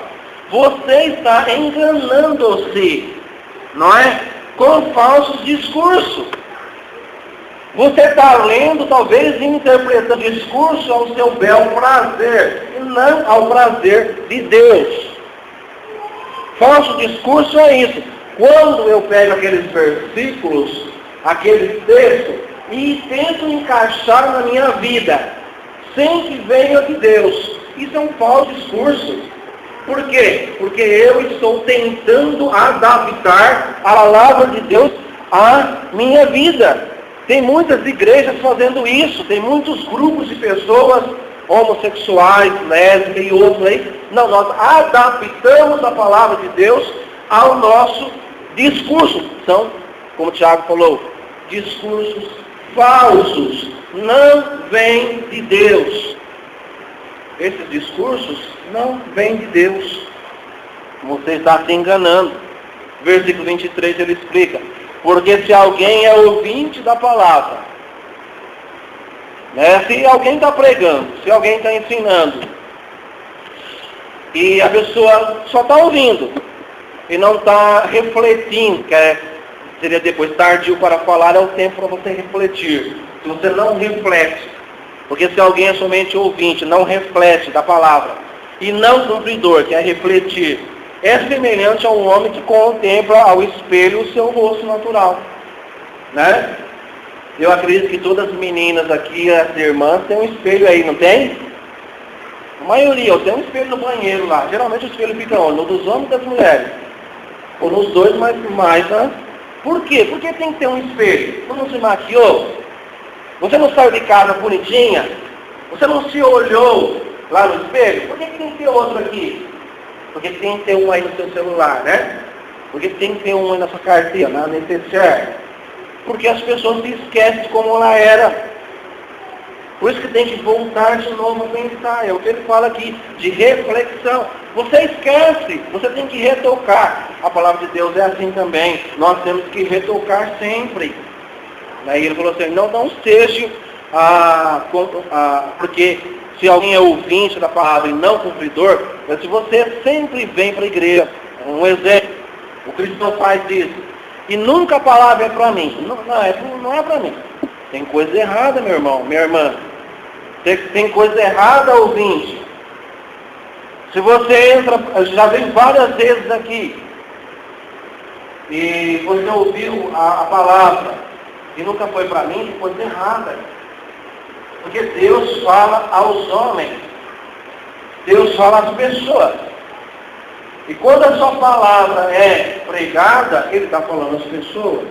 você está enganando-se, não é? Com falsos discursos. Você está lendo, talvez, e interpretando discurso ao seu bel prazer, e não ao prazer de Deus. Falso discurso é isso. Quando eu pego aqueles versículos, aqueles textos, e tento encaixar na minha vida, sem que venha de Deus, isso é um falso discurso. Por quê? Porque eu estou tentando adaptar a palavra de Deus à minha vida. Tem muitas igrejas fazendo isso, tem muitos grupos de pessoas homossexuais, lésbicas e outros aí. Não, nós adaptamos a palavra de Deus ao nosso discurso. São, como o Tiago falou, discursos falsos. Não vêm de Deus. Esses discursos não vêm de Deus. Você está se enganando. Versículo 23 ele explica. Porque se alguém é ouvinte da palavra, né? Se alguém está pregando, se alguém está ensinando, e a pessoa só está ouvindo, e não está refletindo, que seria depois tardio para falar, é o tempo para você refletir. Se você não reflete, porque se alguém é somente ouvinte, não reflete da palavra, e não cumpridor, que é refletir, é semelhante a um homem que contempla ao espelho o seu rosto natural. Né? Eu acredito que todas as meninas aqui, as irmãs, têm um espelho aí, não tem? A maioria, eu tenho um espelho no banheiro lá. Geralmente o espelho fica onde? No dos homens e das mulheres. Ou nos dois, mas mais, né? Por quê? Por que tem que ter um espelho? Você não se maquiou? Você não saiu de casa bonitinha? Você não se olhou lá no espelho? Por que tem que ter outro aqui? Porque tem que ter um aí no seu celular, né? Porque tem que ter um aí na sua carteira, na necessaire. Porque as pessoas se esquecem de como ela era. Por isso que tem que voltar de novo a pensar. É o que ele fala aqui, de reflexão. Você esquece, você tem que retocar. A palavra de Deus é assim também. Nós temos que retocar sempre. Aí ele falou assim, não seja, porque se alguém é ouvinte da palavra e não cumpridor, mas se você sempre vem para a igreja, um exemplo, o cristão faz isso, e nunca a palavra é para mim. Não é para mim. Tem coisa errada, meu irmão, minha irmã. Tem coisa errada, ouvinte. Se você entra, já vem várias vezes aqui, e você ouviu a palavra, e nunca foi para mim, tem coisa errada. Porque Deus fala aos homens. Deus fala às pessoas. E quando a sua palavra é pregada, Ele está falando às pessoas.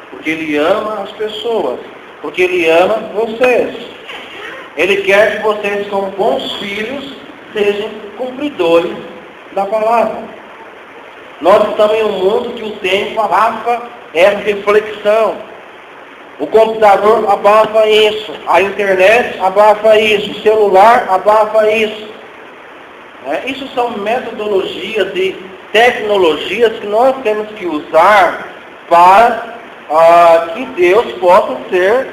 Porque Ele ama as pessoas. Porque Ele ama vocês. Ele quer que vocês, como bons filhos, sejam cumpridores da palavra. Nós estamos em um mundo que o tempo abafa essa reflexão. O computador abafa isso, a internet abafa isso, o celular abafa isso. Isso são metodologias e tecnologias que nós temos que usar para que Deus possa ser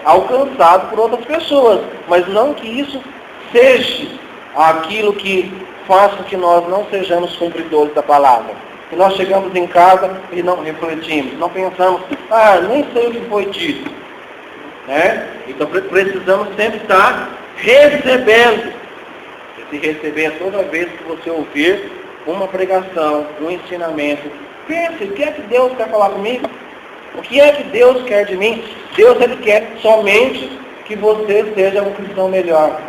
alcançado por outras pessoas. Mas não que isso seja aquilo que faz com que nós não sejamos cumpridores da palavra. Que nós chegamos em casa e não refletimos, não pensamos, nem sei o que foi dito. Né? Então precisamos sempre estar recebendo. Se receber toda vez que você ouvir uma pregação, um ensinamento, pense, o que é que Deus quer falar comigo? O que é que Deus quer de mim? Deus, Ele quer somente que você seja um cristão melhor.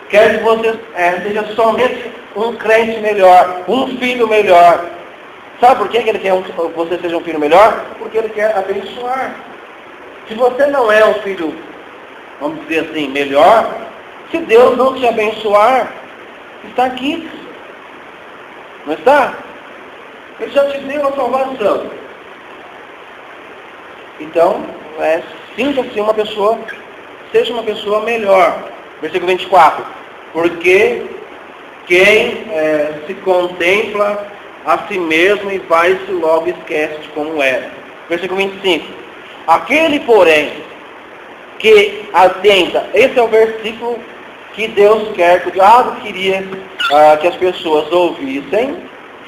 Quer que você seja somente um crente melhor, um filho melhor. Sabe por que Ele quer que você seja um filho melhor? Porque Ele quer abençoar. Se você não é um filho, vamos dizer assim, melhor, se Deus não te abençoar, está aqui. Não está? Ele já te deu a salvação. Então, sinta-se uma pessoa, seja uma pessoa melhor. Versículo 24. Porque quem se contempla a si mesmo e vai-se logo esquece de como era. Versículo 25. Aquele, porém, que atenta, esse é o versículo que Deus quer, que o diabo queria que as pessoas ouvissem,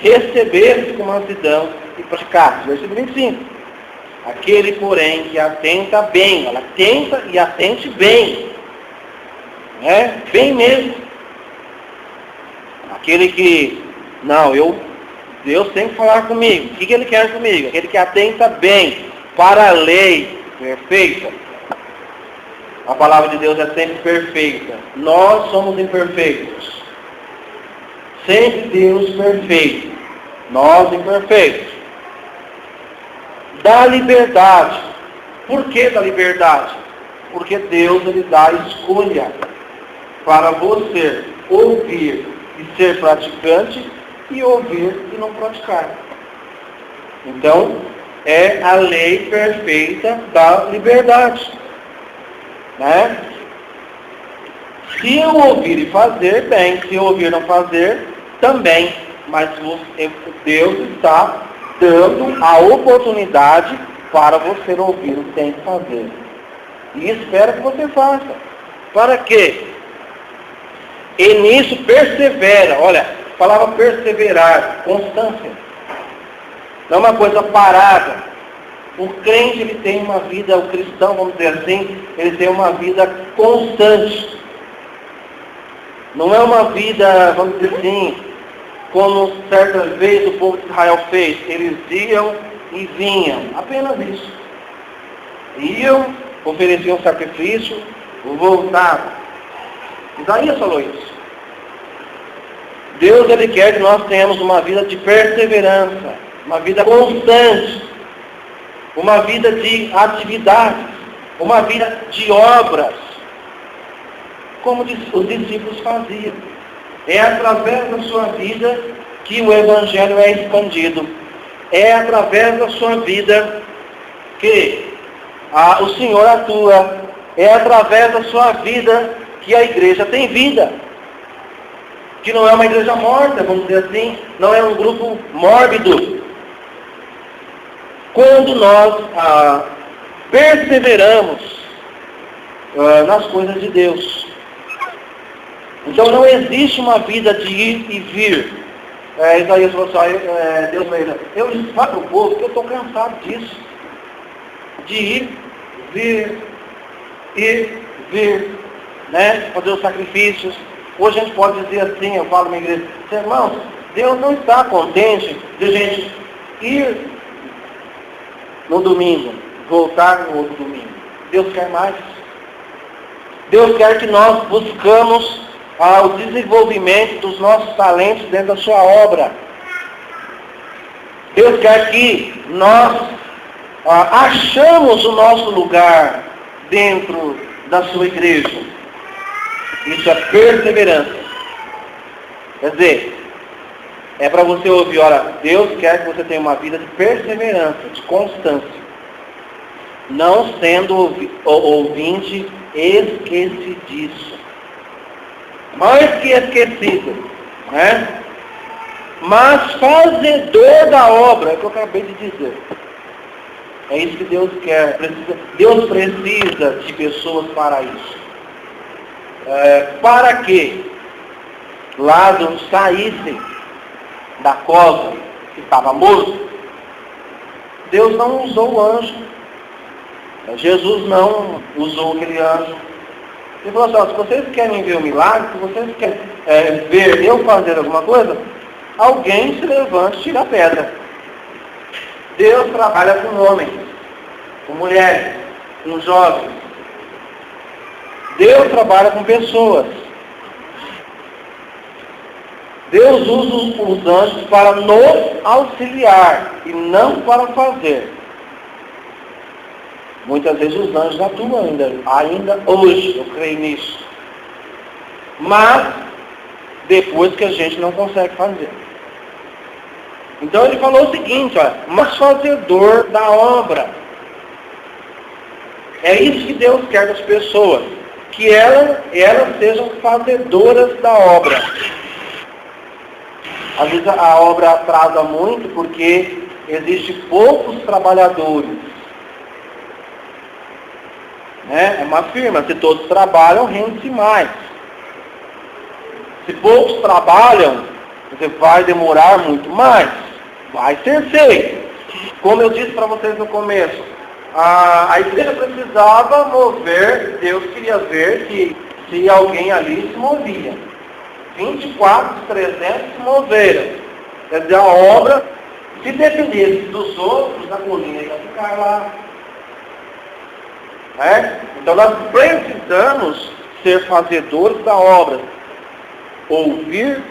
recebessem com mansidão e praticassem. Versículo 25. Aquele, porém, que atenta bem, ela atenta e atente bem. Bem mesmo. Aquele que, Deus tem que falar comigo. O que Ele quer comigo? Aquele que atenta bem para a lei perfeita. A palavra de Deus é sempre perfeita. Nós somos imperfeitos. Sempre Deus perfeito. Nós imperfeitos. Da liberdade. Por que da liberdade? Porque Deus, Ele dá escolha para você ouvir e ser praticante e ouvir e não praticar. Então, é a lei perfeita da liberdade. Né? Se eu ouvir e fazer, bem. Se eu ouvir e não fazer, também. Mas Deus está dando a oportunidade para você ouvir o que tem que fazer. E espera que você faça. Para quê? E nisso persevera. Olha, a palavra perseverar, constância. Não é uma coisa parada. O crente, ele tem uma vida, o cristão, vamos dizer assim, ele tem uma vida constante. Não é uma vida, vamos dizer assim, como certa vez o povo de Israel fez. Eles iam e vinham. Apenas isso. Iam, ofereciam sacrifício, voltavam. Isaías falou isso. Deus, Ele quer que nós tenhamos uma vida de perseverança, uma vida constante, uma vida de atividades, uma vida de obras, como os discípulos faziam. É através da sua vida que o Evangelho é expandido. É através da sua vida que o Senhor atua. É através da sua vida que a igreja tem vida. Que não é uma igreja morta, vamos dizer assim, não é um grupo mórbido. Quando nós perseveramos nas coisas de Deus. Então não existe uma vida de ir e vir. Isaías falou assim, Deus me diz, eu disse para o povo que eu estou cansado disso. De ir, vir, né? Fazer os sacrifícios. Hoje a gente pode dizer assim, eu falo na minha igreja, irmãos, Deus não está contente de a gente ir no domingo, voltar no outro domingo. Deus quer mais. Deus quer que nós buscamos o desenvolvimento dos nossos talentos dentro da sua obra. Deus quer que nós achamos o nosso lugar dentro da sua igreja. Isso é perseverança. Quer dizer, é para você ouvir, olha, Deus quer que você tenha uma vida de perseverança, de constância. Não sendo ouvinte esquecidiço. Mais que esquecido, né? Mas fazedor da obra, é o que eu acabei de dizer. É isso que Deus quer. Deus precisa de pessoas para isso. Para quê? Lázaro saísse da cova que estava morto, Deus não usou o anjo. Jesus não usou aquele anjo. Ele falou assim, ó, se vocês querem ver um milagre, se vocês querem ver eu fazer alguma coisa, alguém se levante e tira a pedra. Deus trabalha com homens, com mulheres, com jovens. Deus trabalha com pessoas. Deus usa os anjos para nos auxiliar e não para fazer. Muitas vezes os anjos atuam ainda hoje, eu creio nisso. Mas, depois que a gente não consegue fazer. Então ele falou o seguinte, olha, mas fazedor da obra. É isso que Deus quer das pessoas, que elas sejam fazedoras da obra. Às vezes a obra atrasa muito porque existem poucos trabalhadores. É uma firma, se todos trabalham, rende-se mais. Se poucos trabalham, você vai demorar muito mais. Vai ser feito. Como eu disse para vocês no começo, a igreja precisava mover, Deus queria ver se alguém ali se movia. 24 dos 300 se moveram. Quer dizer, a obra, se dependesse dos outros, a colina ia ficar lá. Então nós precisamos ser fazedores da obra. Ouvir,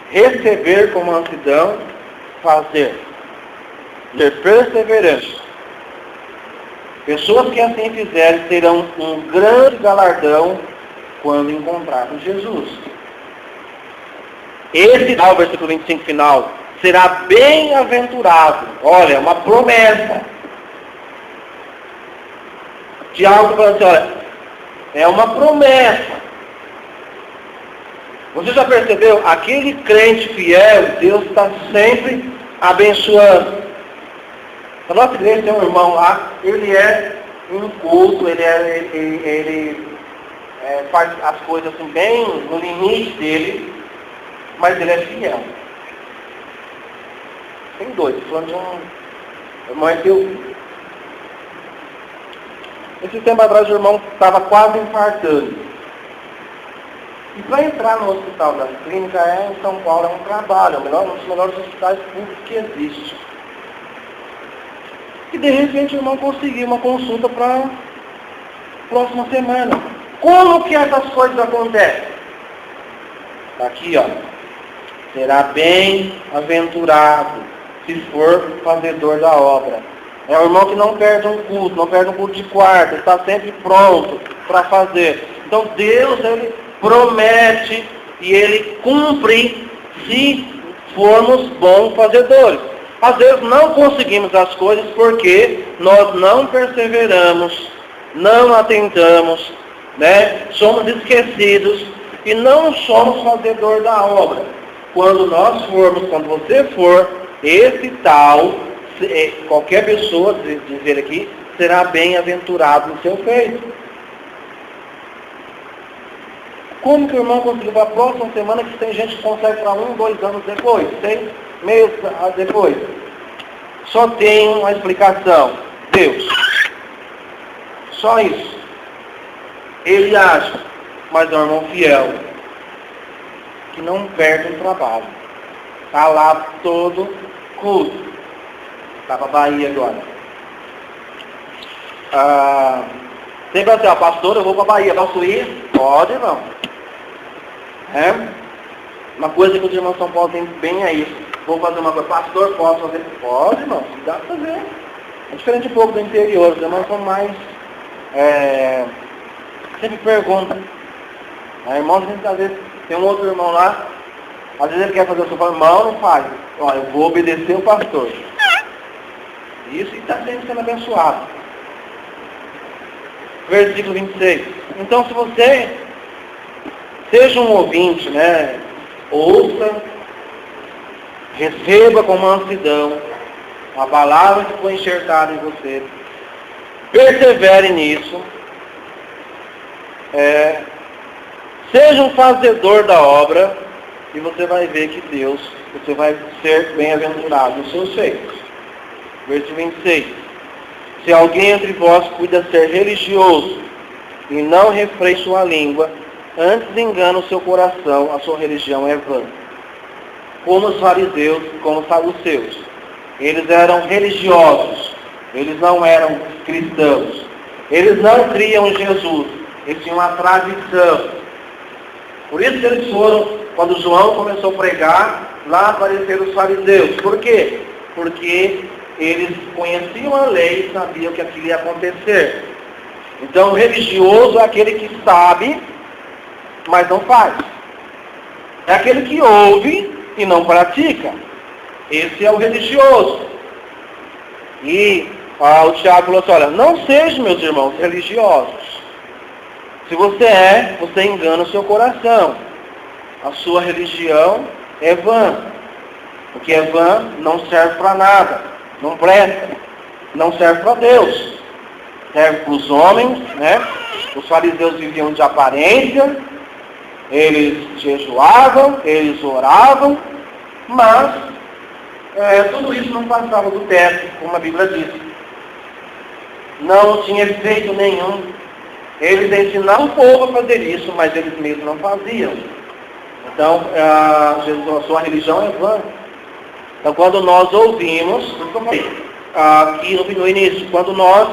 receber com mansidão, fazer. Ser perseverante. Pessoas que assim fizerem terão um grande galardão quando encontrarem Jesus. Esse, o versículo 25 final, será bem-aventurado. Olha, é uma promessa. Tiago fala assim, olha, é uma promessa. Você já percebeu? Aquele crente fiel, Deus está sempre abençoando. A nossa igreja tem um irmão lá, ele é inculto, ele faz as coisas assim bem no limite dele, mas ele é fiel. Tem dois, falando de um irmão é teu. Esse tempo atrás o irmão estava quase infartando. E para entrar no hospital da clínica em São Paulo é um trabalho, um dos melhores hospitais públicos que existe. E de repente o irmão conseguiu uma consulta para a próxima semana. Como que essas coisas acontecem? Está aqui, ó. Será bem-aventurado se for fazedor da obra. É um irmão que não perde um culto de quarta, está sempre pronto para fazer. Então Deus, Ele promete e Ele cumpre se formos bons fazedores. Às vezes não conseguimos as coisas porque nós não perseveramos, não atentamos, somos esquecidos e não somos fazedor da obra. Quando você for, esse tal, qualquer pessoa dizer aqui, será bem-aventurado no seu feito. Como que o irmão conseguiu para a próxima semana que tem gente que consegue para 1, 2 anos depois, 6 meses depois? Só tem uma explicação. Deus. Só isso. Ele acha, mas é um irmão fiel, que não perde o trabalho. Está lá todo culto. Está para a Bahia agora. Sempre assim, pastor, eu vou para a Bahia. Posso ir? Pode, não. Uma coisa que os irmãos de São Paulo tem bem é isso. Vou fazer uma coisa. Pastor, posso fazer? Pode, não. Dá para fazer. É diferente um pouco do interior. Os irmãos são mais... sempre perguntam. Irmãos, às vezes, tem um outro irmão lá, às vezes ele quer fazer o seu irmão, não faz. Olha, eu vou obedecer o pastor. Isso está sempre sendo abençoado. Versículo 26. Então, se você seja um ouvinte, ouça, receba com mansidão a palavra que foi enxertada em você, persevere nisso, seja um fazedor da obra, e você vai ver que Deus, você vai ser bem-aventurado nos seus feitos. Versículo 26. Se alguém entre vós cuida ser religioso e não refreia sua língua, antes engana o seu coração, a sua religião é vã. Como os fariseus, como os saduceus. Eles eram religiosos, eles não eram cristãos. Eles não criam em Jesus, eles tinham uma tradição. Por isso que eles foram, quando João começou a pregar, lá apareceram os fariseus. Por quê? Porque eles conheciam a lei e sabiam que aquilo ia acontecer. Então o religioso é aquele que sabe, mas não faz. É aquele que ouve e não pratica. Esse é o religioso. E o Tiago falou assim, olha, não sejam, meus irmãos, religiosos. Se você é, você engana o seu coração. A sua religião é vã. O que é vã não serve para nada. Não presta. Não serve para Deus. Serve para os homens, né? Os fariseus viviam de aparência. Eles jejuavam, eles oravam, mas tudo isso não passava do teto, como a Bíblia diz. Não tinha efeito nenhum. Eles ensinavam o povo a fazer isso, mas eles mesmos não faziam. Então, a sua religião é vã. Então, quando nós ouvimos, aqui no início, quando nós,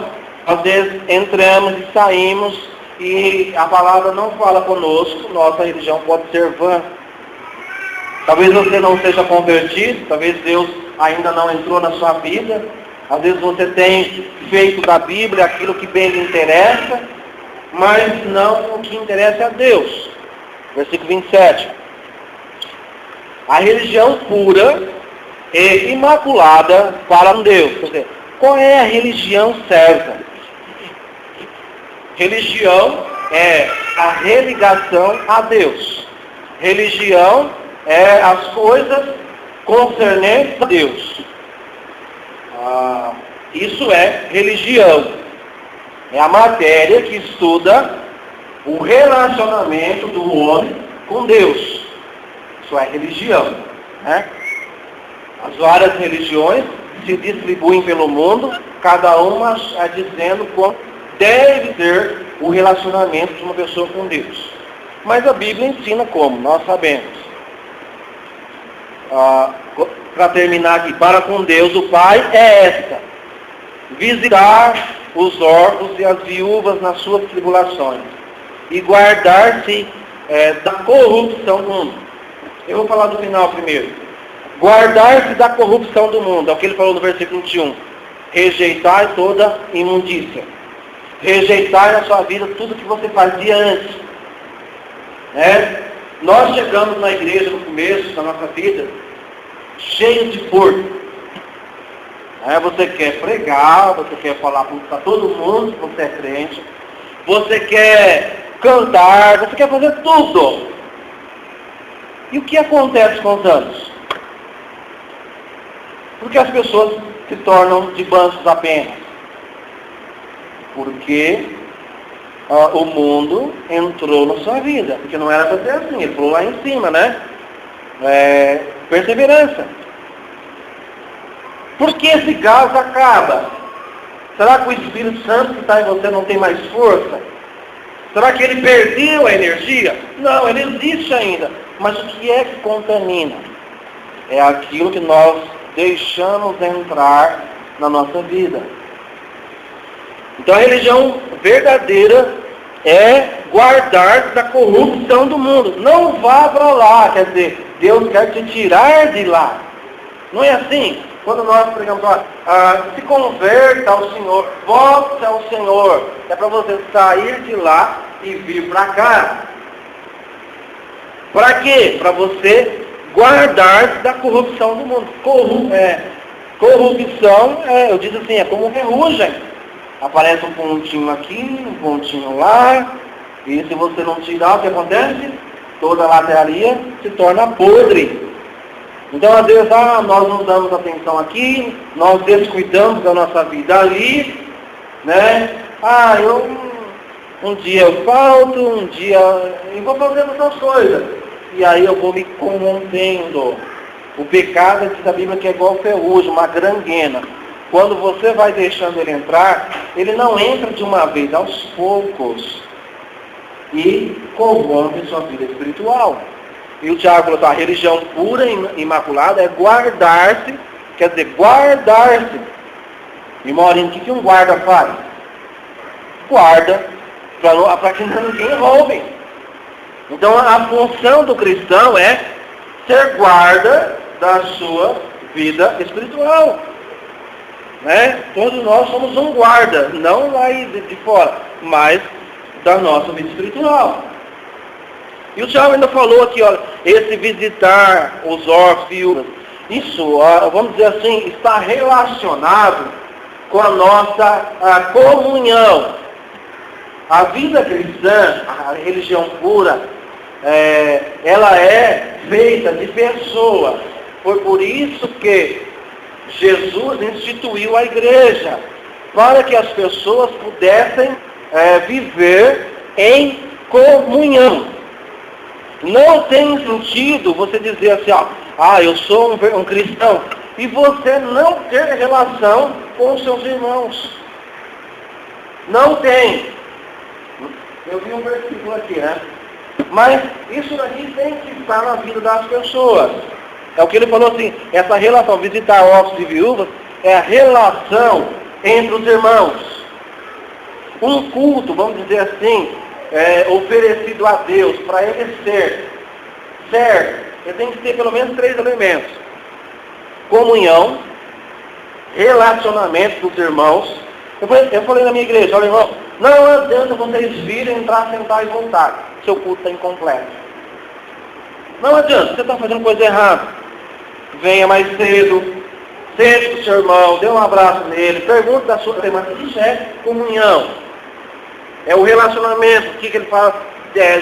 às vezes, entramos e saímos, e a palavra não fala conosco, nossa religião pode ser vã. Talvez você não seja convertido, talvez Deus ainda não entrou na sua vida. Às vezes você tem feito da Bíblia aquilo que bem lhe interessa, mas não o que interessa a Deus. Versículo 27. A religião pura e imaculada para Deus. Quer dizer, qual é a religião certa? Religião é a religação a Deus. Religião é as coisas concernentes a Deus. Isso é religião. É a matéria que estuda o relacionamento do homem com Deus. Isso é religião. Né? As várias religiões se distribuem pelo mundo, cada uma dizendo como deve ser o relacionamento de uma pessoa com Deus. Mas a Bíblia ensina como, nós sabemos. Para terminar aqui, para com Deus o Pai é esta: visitar os órfãos e as viúvas nas suas tribulações e guardar-se da corrupção do mundo. Eu vou falar do final primeiro. Guardar-se da corrupção do mundo, é o que ele falou no versículo 21. Rejeitar toda imundícia. Rejeitar na sua vida tudo que você fazia antes. Nós chegamos na igreja no começo da nossa vida cheio de porco. Você quer pregar, você quer falar para todo mundo que você é crente, você quer cantar, você quer fazer tudo. E o que acontece com os anos? Porque as pessoas se tornam de banços apenas. Porque o mundo entrou na sua vida. Porque não era para ser assim, ele falou lá em cima, né? Perseverança. Por que esse gás acaba? Será que o Espírito Santo que está em você não tem mais força? Será que ele perdeu a energia? Não, ele existe ainda. Mas o que é que contamina? É aquilo que nós deixamos entrar na nossa vida. Então a religião verdadeira é guardar da corrupção do mundo. Não vá para lá, quer dizer, Deus quer te tirar de lá. Não é assim? Quando nós pregamos, se converta ao Senhor, volte ao Senhor. É para você sair de lá e vir para cá. Para quê? Para você guardar da corrupção do mundo. Corrupção, eu digo assim, é como ferrugem. Aparece um pontinho aqui, um pontinho lá, e se você não tirar, o que acontece? Toda a lataria se torna podre. Então, às vezes, nós não damos atenção aqui, nós descuidamos da nossa vida ali, né? Um dia eu falto, um dia eu vou fazendo essas coisas. e aí eu vou me corrompendo. O pecado, diz a Bíblia, que é igual ferrugem, uma granguena. Quando você vai deixando ele entrar, ele não entra de uma vez, aos poucos. E corrompe sua vida espiritual. E o Tiago falou, a religião pura e imaculada é guardar-se, quer dizer, guardar-se. E Maurinho, o que um guarda faz? Guarda para que ninguém roube. Então a função do cristão é ser guarda da sua vida espiritual. Né? Todos nós somos um guarda, não lá de fora, mas da nossa vida espiritual. E o Tiago ainda falou aqui, olha, esse visitar os órfãos, isso, vamos dizer assim, está relacionado com a nossa comunhão. A vida cristã, a religião pura, ela é feita de pessoas. Foi por isso que Jesus instituiu a igreja, para que as pessoas pudessem viver em comunhão. Não tem sentido você dizer assim, eu sou um cristão, e você não ter relação com os seus irmãos. Não tem. Eu vi um versículo aqui, né? Mas isso daqui tem que estar na vida das pessoas. É o que ele falou assim, essa relação, visitar órfãos e viúvas, é a relação entre os irmãos. Um culto, vamos dizer assim, oferecido a Deus, para ele ser certo, ele tem que ter pelo menos 3 elementos. Comunhão, relacionamento dos irmãos. Eu falei na minha igreja, olha irmão, não adianta vocês virem, entrar, sentar e voltar. Seu culto está incompleto. Não adianta, você está fazendo coisa errada. Venha mais cedo, sente com o seu irmão, dê um abraço nele, pergunte da sua semana. Isso é comunhão. É o relacionamento, o que ele fala,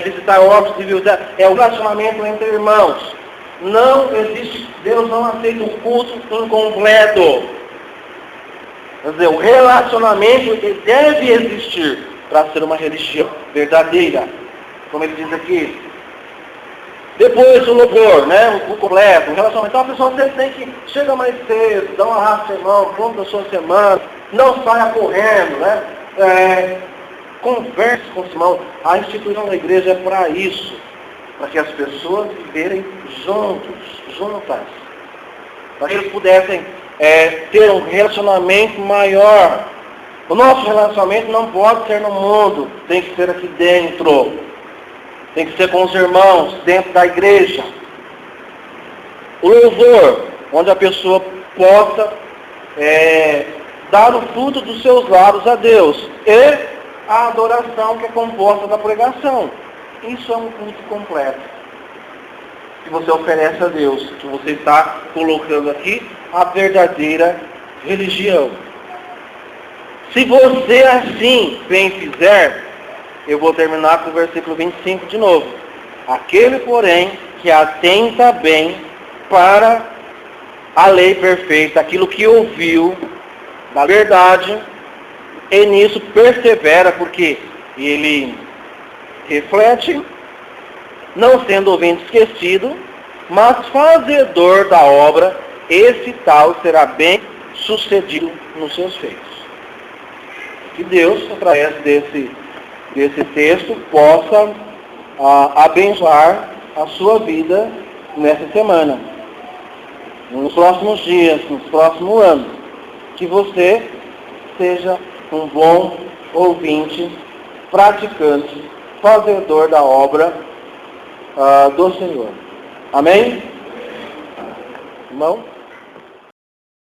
visitar órfãos e viúvas, é o relacionamento entre irmãos. Não existe, Deus não aceita o culto incompleto. Quer dizer, o relacionamento ele deve existir para ser uma religião verdadeira. Como ele diz aqui. Depois o louvor, né? O completo, o relacionamento. Então a pessoa sempre tem que chegar mais cedo, dar um abraço ao irmão, pronto da sua semana, não saia correndo, né? Converse com o irmão. A instituição da igreja é para isso, para que as pessoas viverem juntas, para que eles pudessem ter um relacionamento maior. O nosso relacionamento não pode ser no mundo, tem que ser aqui dentro. Tem que ser com os irmãos, dentro da igreja. O louvor, onde a pessoa possa dar o fruto dos seus lábios a Deus. E a adoração que é composta da pregação. Isso é um culto completo. Que você oferece a Deus. Que você está colocando aqui a verdadeira religião. Se você assim bem fizer, eu vou terminar com o versículo 25 de novo. Aquele, porém, que atenta bem para a lei perfeita, aquilo que ouviu da verdade, e nisso persevera, porque ele reflete, não sendo ouvinte esquecido, mas fazedor da obra, esse tal será bem sucedido nos seus feitos. Que Deus, através desse texto, possa abençoar a sua vida nessa semana, nos próximos dias, nos próximos anos. Que você seja um bom ouvinte, praticante, fazedor da obra do Senhor. Amém? Irmão?